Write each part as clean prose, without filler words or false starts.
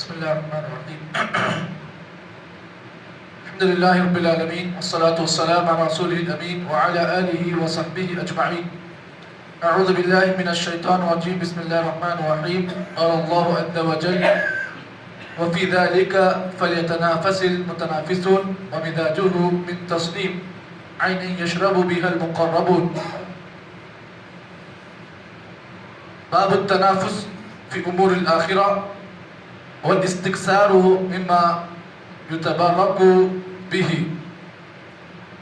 بسم الله الرحمن الرحيم. الحمد لله رب العالمين والصلاة والسلام على رسوله الأمين وعلى آله وصحبه أجمعين. أعوذ بالله من الشيطان الرجيم. بسم الله الرحمن الرحيم. قال الله عز وجل: وفي ذلك فليتنافس المتنافسون ومزاجه من تسنيم عين يشرب بها المقربون. باب التنافس في أمور الآخرة والاستكثار مما يتبرك به.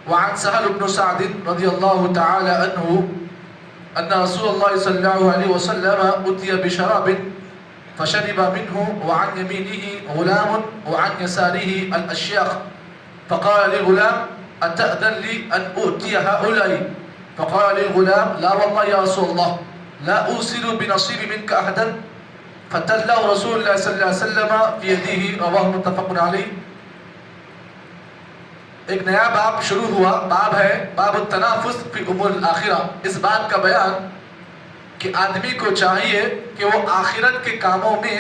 وعن سهل بن سعد رضي الله تعالى عنه أن رسول الله صلى الله عليه وسلم أتي بشراب فشرب منه وعن يمينه غلام وعن يساره الأشياخ، فقال للغلام: أتأذن لي أن أؤتي هؤلاء؟ فقال للغلام: لا والله يا رسول الله، لا أوصل بنصيب منك أحدا. فتله رسول الله صلی اللہ علیہ وسلم فی یدیہ، رواہ متفق علیہ۔ ایک نیا باب شروع ہوا، باب ہے باب التنافس فی امور الاخرہ۔ اس بات کا بیان کہ آدمی کو چاہیے کہ وہ آخرت کے کاموں میں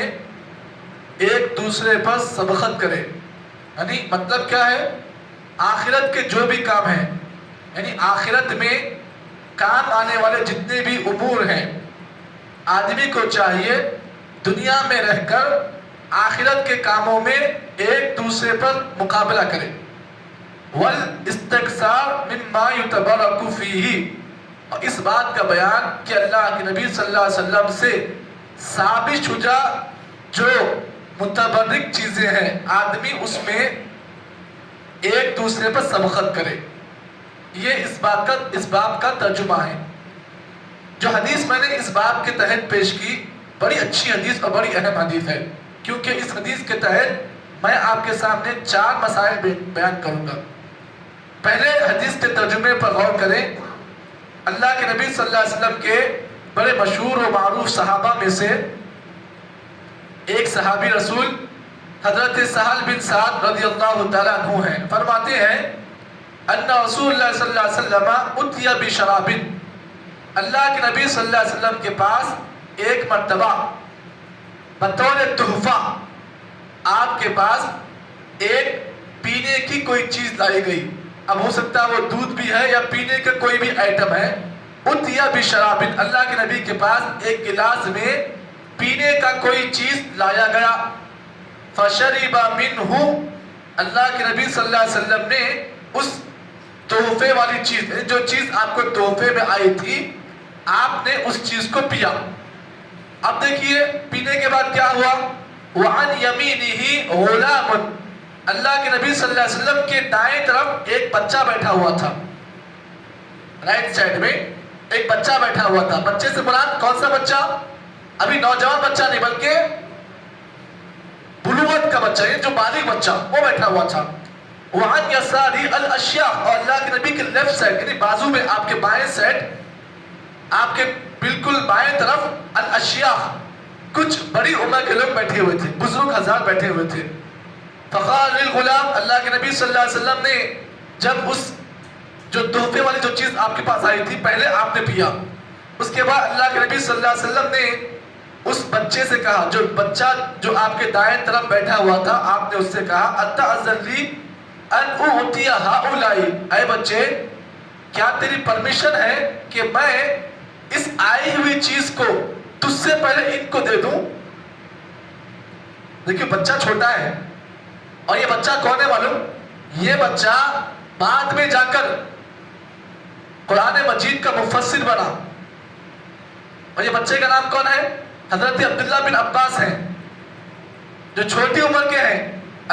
ایک دوسرے پر سبقت کرے۔ یعنی مطلب کیا ہے؟ آخرت کے جو بھی کام ہیں، یعنی آخرت میں کام آنے والے جتنے بھی امور ہیں، آدمی کو چاہیے دنیا میں رہ کر آخرت کے کاموں میں ایک دوسرے پر مقابلہ کرے۔ وَالْإِسْتِكْثَارُ مِمَّا يُتَبَرَّكُ فِيهِ، اور اس بات کا بیان کہ اللہ کے نبی صلی اللہ علیہ وسلم سے ثابت شدہ جو متبرک چیزیں ہیں، آدمی اس میں ایک دوسرے پر سبقت کرے۔ یہ اس باب کا ترجمہ ہے۔ جو حدیث میں نے اس باب کے تحت پیش کی، بڑی اچھی حدیث اور بڑی اہم حدیث ہے، کیونکہ اس حدیث کے تحت میں آپ کے سامنے 4 مسائل بیان کروں گا۔ پہلے حدیث کے ترجمے پر غور کریں۔ اللہ کے نبی صلی اللہ علیہ وسلم کے بڑے مشہور و معروف صحابہ میں سے ایک صحابی رسول حضرت سہل بن سعد رضی اللہ تعالیٰ عنہ ہیں۔ فرماتے ہیں: ان رسول اللہ صلی اللہ علیہ وسلم اتیا بشراب، اللہ کے نبی صلی اللہ علیہ وسلم کے پاس ایک مرتبہ بطور تحفہ آپ کے پاس ایک پینے کی کوئی چیز لائی گئی۔ اب ہو سکتا ہے وہ دودھ بھی ہے یا پینے کا کوئی بھی آئٹم ہے۔ اتیا بشراب، اللہ کے نبی کے پاس ایک گلاس میں پینے کا کوئی چیز لایا گیا۔ فشرب منہ، اللہ کے نبی صلی اللہ علیہ وسلم نے اس تحفے والی چیز، جو چیز آپ کو تحفے میں آئی تھی، آپ نے اس چیز کو پیا۔ اب دیکھیے پینے کے بعد کیا ہوا؟ وعن یمینہ غلام، اللہ کے نبی صلی اللہ علیہ وسلم کے دائیں طرف ایک بچہ بیٹھا ہوا تھا۔ رائٹ سائڈ میں ایک بچہ بیٹھا ہوا تھا۔ بچے سے مراد کون سا بچہ؟ ابھی نوجوان بچہ نہیں، بلکہ بلوغت کا بچہ، یہ جو بالغ بچہ، وہ بیٹھا ہوا تھا۔ وعن یسارہ الاشیاء، اور اللہ کے نبی کے لیفٹ سائڈ یعنی بازو میں، آپ کے بائیں سائڈ، آپ کے بالکل بائیں طرف الاشیاء، کچھ بڑی عمر کے لوگ بیٹھے ہوئے تھے، بزرگ حضرات بیٹھے ہوئے تھے۔ فقال للغلام، اللہ کے نبی صلی اللہ علیہ وسلم نے جب اس جو تحفے والی جو چیز آپ کے پاس آئی تھی، پہلے آپ نے پیا، اس کے بعد اللہ کے نبی صلی اللہ علیہ وسلم نے اس بچے سے کہا، جو بچہ جو آپ کے دائیں طرف بیٹھا ہوا تھا، آپ نے اس سے کہا: اتأذن لی ان اعطی ہؤلاء، اے بچے کیا تیری پرمیشن ہے کہ میں اس آئی ہوئی چیز کو تجھ سے پہلے ان کو دے دوں؟ دیکھیں بچہ چھوٹا ہے، اور یہ بچہ کون ہے معلوم؟ یہ بچہ بعد میں جا کر قرآن مجید کا مفسر بنا۔ اور یہ بچے کا نام کون ہے؟ حضرت عبداللہ بن عباس ہیں، جو چھوٹی عمر کے ہیں،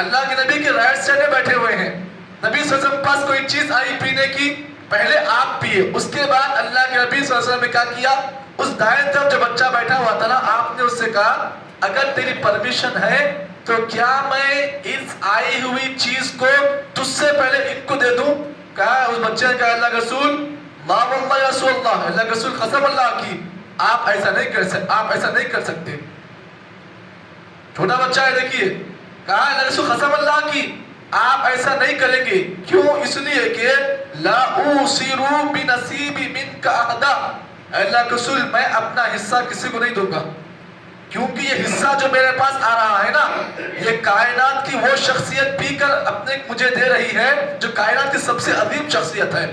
اللہ کے نبی کے رائٹ سائڈ میں بیٹھے ہوئے ہیں۔ نبی صلی اللہ علیہ وسلم کے پاس کوئی چیز آئی پینے کی، پہلے آپ پیے، اس کے بعد اللہ کے نبی صلی اللہ علیہ وسلم نے کیا کیا؟ اس دائیں طرف جو بچہ بیٹھا ہوا تھا نا، آپ نے اس سے کہا: اگر تیری پرمیشن ہے تو کیا میں اس آئی ہوئی چیز کو تجھ سے پہلے ان کو دے دوں؟ کہا اس بچے نے کہا: اللہ کے رسول، لا واللہ یا رسول اللہ، اللہ کے رسول قسم اللہ کی، آپ ایسا نہیں کر سکتے۔ چھوٹا بچہ ہے، دیکھیے، کہا اللہ کے رسول قسم اللہ کی آپ ایسا نہیں کریں گے۔ کیوں؟ اس لیے کہ لا اوصر بنصیب منک احدا، اللہ کے رسول میں اپنا حصہ کسی کو نہیں دوں گا۔ کیونکہ یہ حصہ جو میرے پاس آ رہا ہے نا، یہ کائنات کی وہ شخصیت پی کر اپنے مجھے دے رہی ہے جو کائنات کی سب سے عظیم شخصیت ہے.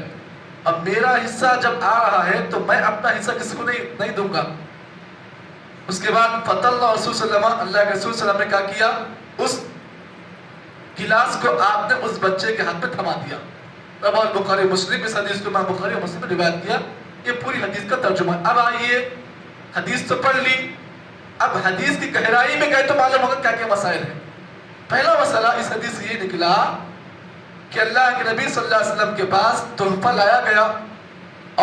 اب میرا حصہ جب آ رہا ہے تو میں اپنا حصہ کسی کو نہیں دوں گا. اس کے بعد فتح اللہ رسول صلی اللہ علیہ وسلم، اللہ کے رسول صلی اللہ علیہ وسلم نے کیا کیا، اس گلاس کو آپ نے اس بچے کے ہاتھ میں تھما دیا. رواه البخاری مسلم، اس حدیث کو امام بخاری اور مسلم نے روایت کیا. یہ پوری حدیث کا ترجمہ. اب آئیے، حدیث تو پڑھ لی، اب حدیث کی گہرائی میں گئے تو معلوم ہوگا کیا کیا مسائل ہیں. پہلا مسئلہ اس حدیث سے یہ نکلا کہ اللہ کے نبی صلی اللہ علیہ وسلم کے پاس تحفہ لایا گیا،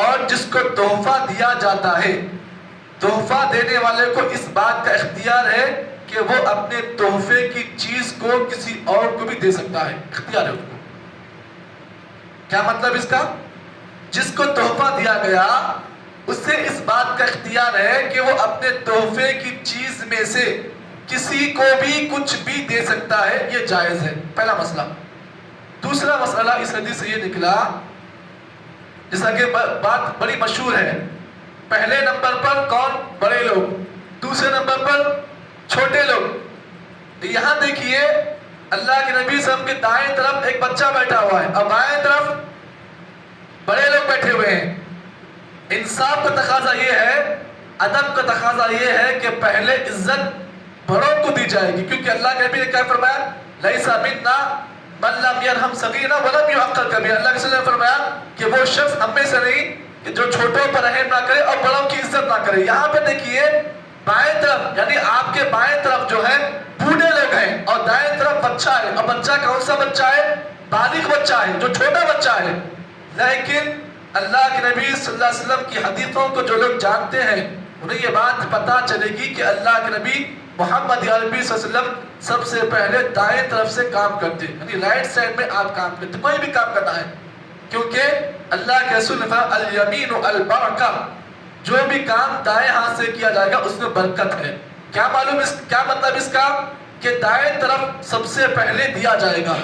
اور جس کو تحفہ دیا جاتا ہے، تحفہ دینے والے کو اس بات کا اختیار ہے کہ وہ اپنے تحفے کی چیز کو کسی اور کو بھی دے سکتا ہے. اختیار ہے اس کو. کیا مطلب اس کا؟ جس کو تحفہ دیا گیا اس سے اس بات کا اختیار ہے کہ وہ اپنے تحفے کی چیز میں سے کسی کو بھی کچھ بھی دے سکتا ہے. یہ جائز ہے. پہلا مسئلہ. دوسرا مسئلہ اس حدیث سے یہ نکلا، جیسا کہ بات بڑی مشہور ہے، پہلے نمبر پر کون؟ بڑے لوگ. دوسرے نمبر پر چھوٹے لوگ. یہاں دیکھیے، اللہ کے نبی صلی اللہ علیہ وسلم کے دائیں طرف ایک بچہ بیٹھا ہوا ہے اور بائیں طرف بڑے لوگ بیٹھے ہوئے ہیں. انصاف کا تقاضا یہ ہے، ادب کا تقاضا یہ ہے کہ پہلے عزت بڑوں کو دی جائے گی، کیونکہ اللہ کے نبی نے کیا فرمایا؟ لیس منا من لم یرحم صغیرنا ولم یعقر کبیرنا. اللہ کے رسول نے فرمایا کہ وہ شخص ہم میں سے نہیں کہ جو چھوٹوں پر رحم نہ کرے اور بڑوں کی عزت نہ کرے. یہاں پہ دیکھیے، بائیں طرف یعنی آپ کے بائیں طرف جو ہے بوڑھے لوگ ہیں اور دائیں طرف بچہ ہے. اور بچہ کون سا بچہ ہے؟ بالغ بچہ ہے، جو چھوٹا بچہ ہے. لیکن اللہ کے نبی صلی اللہ علیہ وسلم کی حدیثوں کو جو لوگ جانتے ہیں انہیں یہ بات پتا چلے گی کہ اللہ کے نبی محمد عربی صلی اللہ علیہ وسلم سب سے پہلے دائیں طرف سے کام کرتے، یعنی رائٹ سائڈ میں آپ کام کرتے. کوئی بھی کام کرنا ہے، کیونکہ اللہ کے رسول نے فرمایا الیمین البرکہ، جو بھی کام دائیں ہاتھ سے کیا جائے گا اس میں برکت ہے. کیا معلوم کیا مطلب اس کا؟ کہ دائیں طرف سب سے پہلے دیا جائے گا.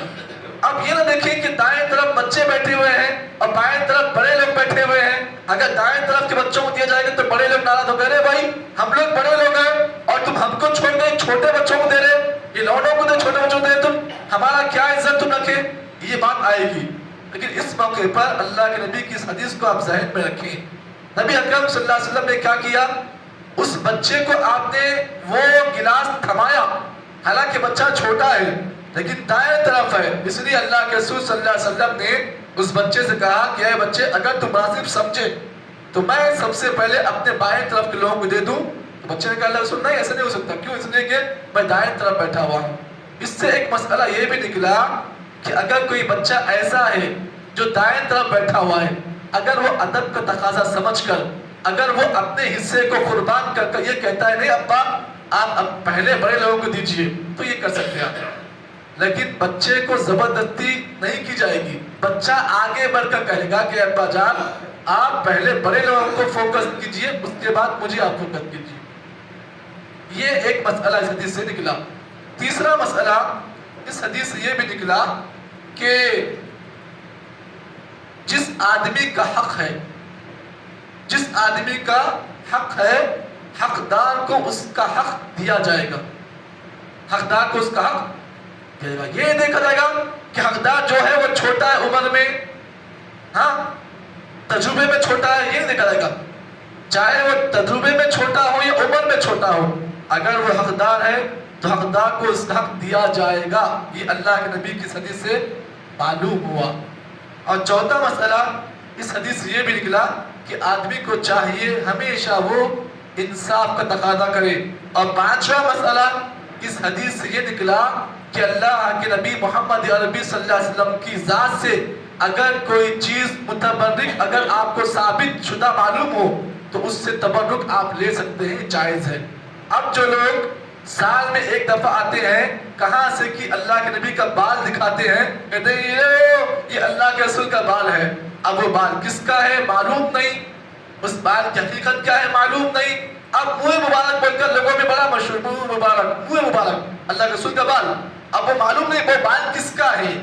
اب یہ نہ دیکھیں کہ دائیں طرف بچے بیٹھے ہوئے ہیں اور بائیں طرف بڑے لوگ بیٹھے ہوئے ہیں. اگر دائیں طرف کے بچوں کو دیا جائے گا تو بڑے لوگ ناراض ہو گئے، بھائی ہم لوگ بڑے لوگ ہیں اور تم ہم کو چھوڑ کے چھوٹے بچوں کو دے رہے، یہ لوڈوں کو دے، چھوٹے بچوں کو دے، تم ہمارا کیا عزت تم رکھے. یہ بات آئے گی. لیکن اس موقع پر اللہ کے نبی کی اس حدیث کو آپ ذہن میں رکھیں. نبی اکرم صلی اللہ علیہ وسلم نے کیا کیا؟ اس بچے کو آپ نے وہ گلاس تھمایا، حالانکہ بچہ چھوٹا ہے لیکن دائیں طرف ہے، اس لیے اللہ کے رسول صلی اللہ علیہ وسلم نے اس بچے سے کہا کہ اے بچے، اگر تم مناسب سمجھے تو میں سب سے پہلے اپنے بائیں طرف کے لوگوں کو دے دوں. تو بچے نے کہا اللہ رسول نہیں، ایسا نہیں ہو سکتا. کیوں؟ اس لیے کہ میں دائیں طرف بیٹھا ہوا ہوں. اس سے ایک مسئلہ یہ بھی نکلا کہ اگر کوئی بچہ ایسا ہے جو دائیں طرف بیٹھا ہوا ہے، اگر وہ ادب کا تقاضا سمجھ کر، اگر وہ اپنے حصے کو قربان کر کر یہ کہتا ہے نہیں ابا آپ اب پہلے بڑے لوگوں کو دیجئے، تو یہ کر سکتے ہیں آپ. لیکن بچے کو زبردستی نہیں کی جائے گی. بچہ آگے بڑھ کر کہے گا کہ ابا جان آپ پہلے بڑے لوگوں کو فوکس کیجئے، اس کے بعد مجھے آپ فوکس کیجئے. یہ ایک مسئلہ اس حدیث سے نکلا. تیسرا مسئلہ اس حدیث سے یہ بھی نکلا کہ جس آدمی کا حق ہے، جس آدمی کا حق ہے، حقدار کو اس کا حق دیا جائے گا. حقدار کو اس کا حق دیا جائے گا. یہ دیکھا جائے گا کہ حقدار جو ہے وہ چھوٹا ہے عمر میں، ہاں تجربے میں چھوٹا ہے، یہ دیکھا جائے گا. چاہے وہ تجربے میں چھوٹا ہو یا عمر میں چھوٹا ہو، اگر وہ حقدار ہے تو حقدار کو اس کا حق دیا جائے گا. یہ اللہ کے نبی کی حدیث سے معلوم ہوا. اور چوتھا مسئلہ اس حدیث سے یہ بھی نکلا کہ آدمی کو چاہیے ہمیشہ وہ انصاف کا تقاضا کرے. اور پانچواں مسئلہ اس حدیث سے یہ نکلا کہ اللہ کے نبی محمد عربی صلی اللہ علیہ وسلم کی ذات سے اگر کوئی چیز متبرک اگر آپ کو ثابت شدہ معلوم ہو تو اس سے تبرک آپ لے سکتے ہیں، جائز ہے. اب جو لوگ سال میں ایک دفعہ آتے ہیں، کہاں سے کہ اللہ کے نبی کا بال دکھاتے ہیں، کہتے ہیں یہ اللہ کے رسول کا بال ہے. اب وہ بال کس کا ہے معلوم نہیں، اس بال کی حقیقت کیا ہے معلوم نہیں. اب منہ مبارک بول کر لوگوں میں بڑا مشہور، منہ مبارک اللہ کے رسول کا بال. اب وہ معلوم نہیں وہ بال کس کا ہے،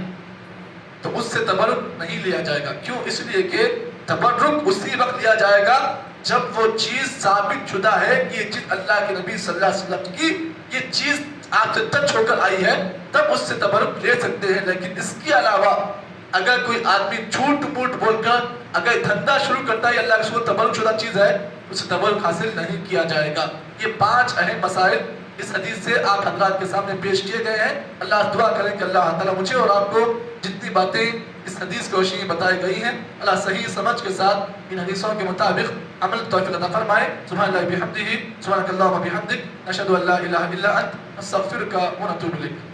تو اس سے تبرک نہیں لیا جائے گا. کیوں؟ اس لیے کہ تبرک اسی وقت لیا جائے گا جب وہ چیز ثابت شدہ ہے کہ یہ چیز اللہ کے نبی صلی اللہ علیہ وسلم کی یہ چیز آپ سے ٹچ ہو کر آئی ہے تب اس سے تبرک لے سکتے ہیں. لیکن اس کے علاوہ اگر کوئی آدمی جھوٹ موٹ بول کر اگر دھندا شروع کرتا ہے اللہ کے تبرک شدہ چیز ہے اسے تبرک حاصل نہیں کیا جائے گا. یہ 5 اہم مسائل اس حدیث سے آپ حضرات کے سامنے پیش کیے گئے ہیں. اللہ دعا کریں کہ اللہ تعالیٰ مجھے اور آپ کو جتنی باتیں اس حدیث کی روشنی میں بتائی گئی ہیں اللہ صحیح سمجھ کے ساتھ ان حدیثوں کے مطابق عمل توفیق عطا فرمائے. سبحان اللہ بحمدہ سبحانک اللہم بحمدک نشہد ان لا الہ الا انت نستغفرک ونتوب الیک.